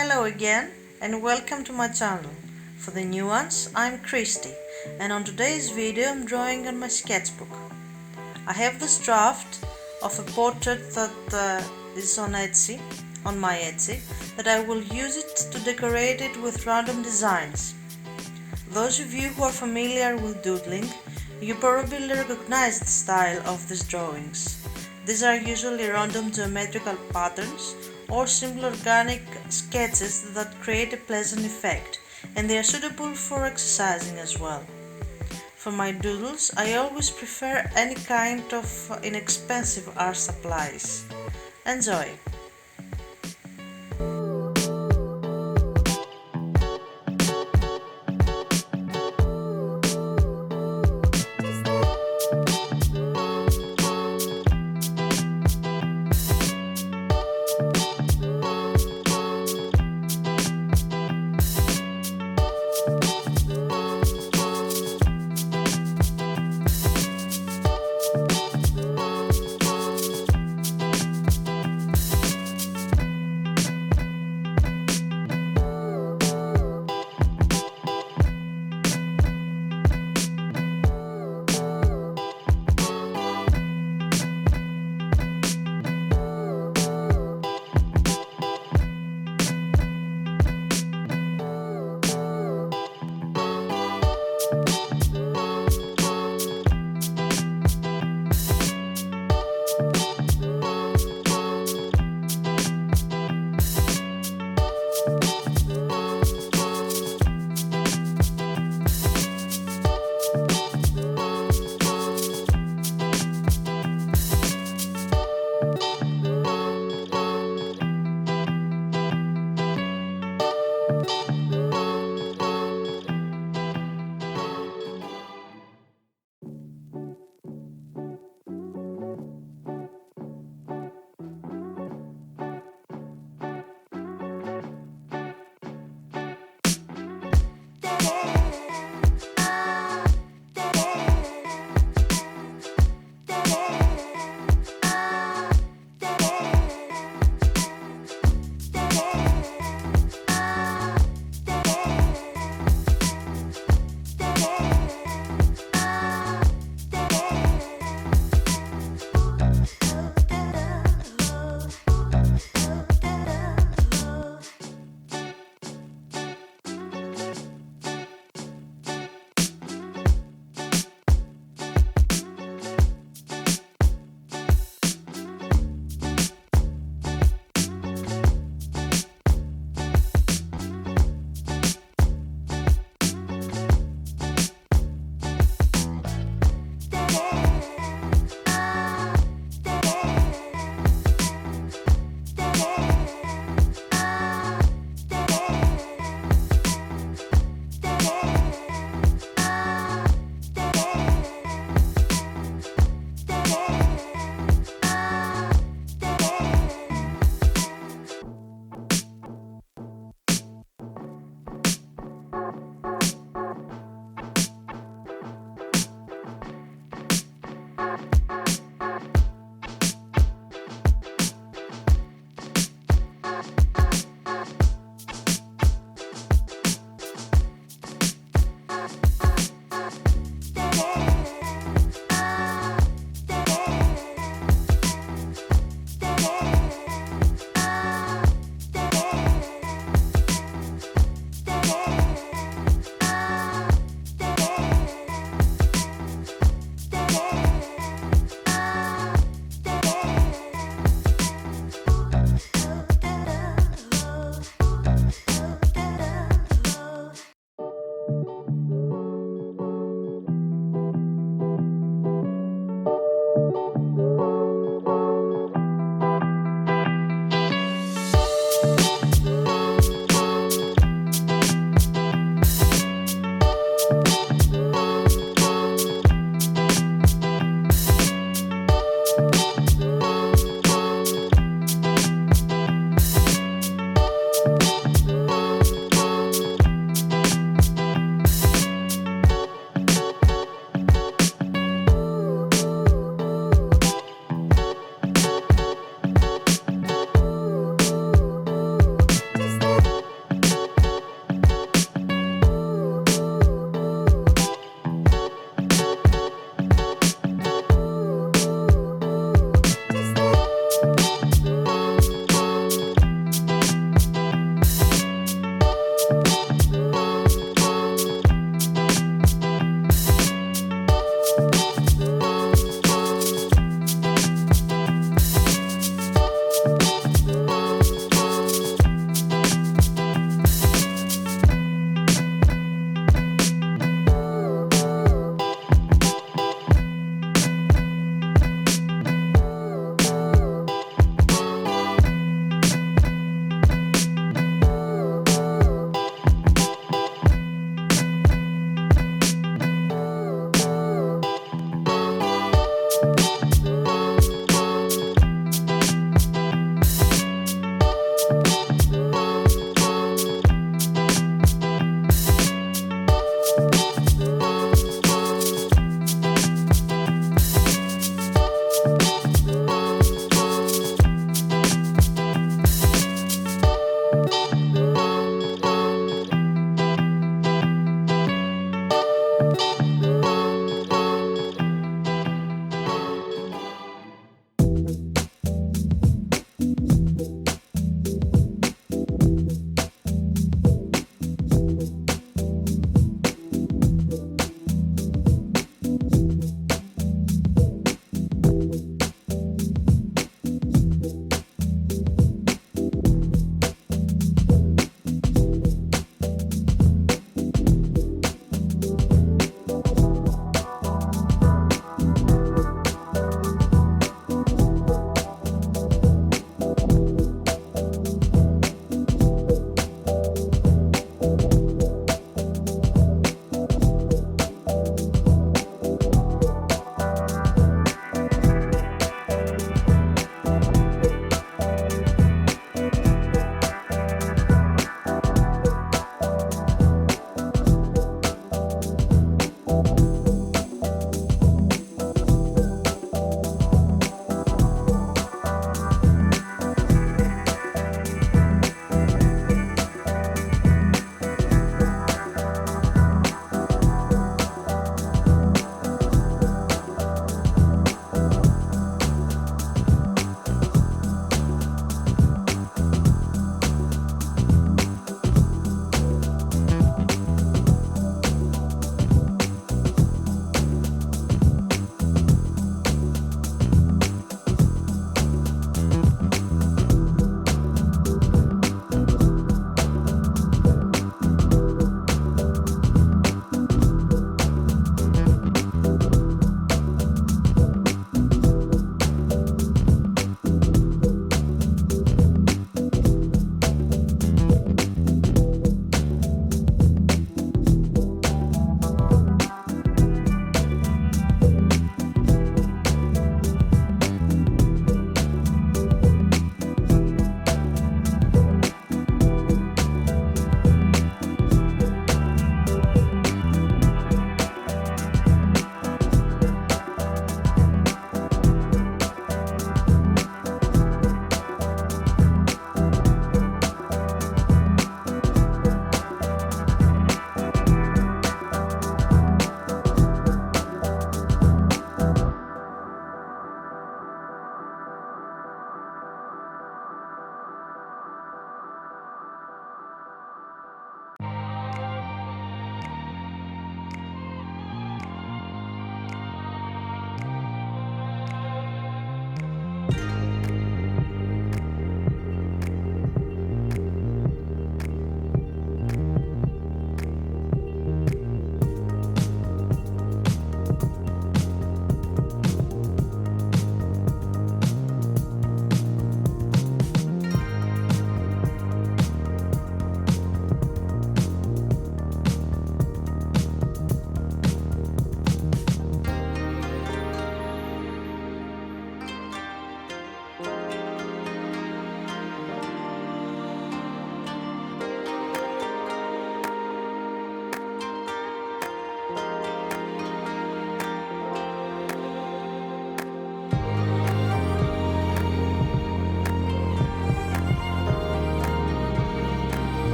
Hello again and welcome to my channel. For the new ones, I'm Christi and on today's video I'm drawing on my sketchbook. I have this draft of a portrait that is on my Etsy, that I will use it to decorate it with random designs. Those of you who are familiar with doodling, you probably recognize the style of these drawings. These are usually random geometrical patterns or simple organic sketches that create a pleasant effect, and they are suitable for exercising as well. For my doodles, I always prefer any kind of inexpensive art supplies. Enjoy!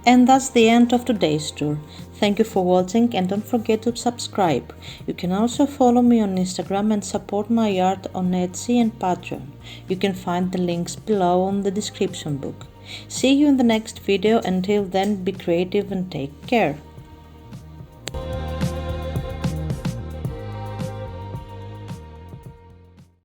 And that's the end of today's tour. Thank you for watching and don't forget to subscribe. You can also follow me on Instagram and support my art on Etsy and Patreon. You can find the links below on the description book. See you in the next video. Until then, be creative and take care.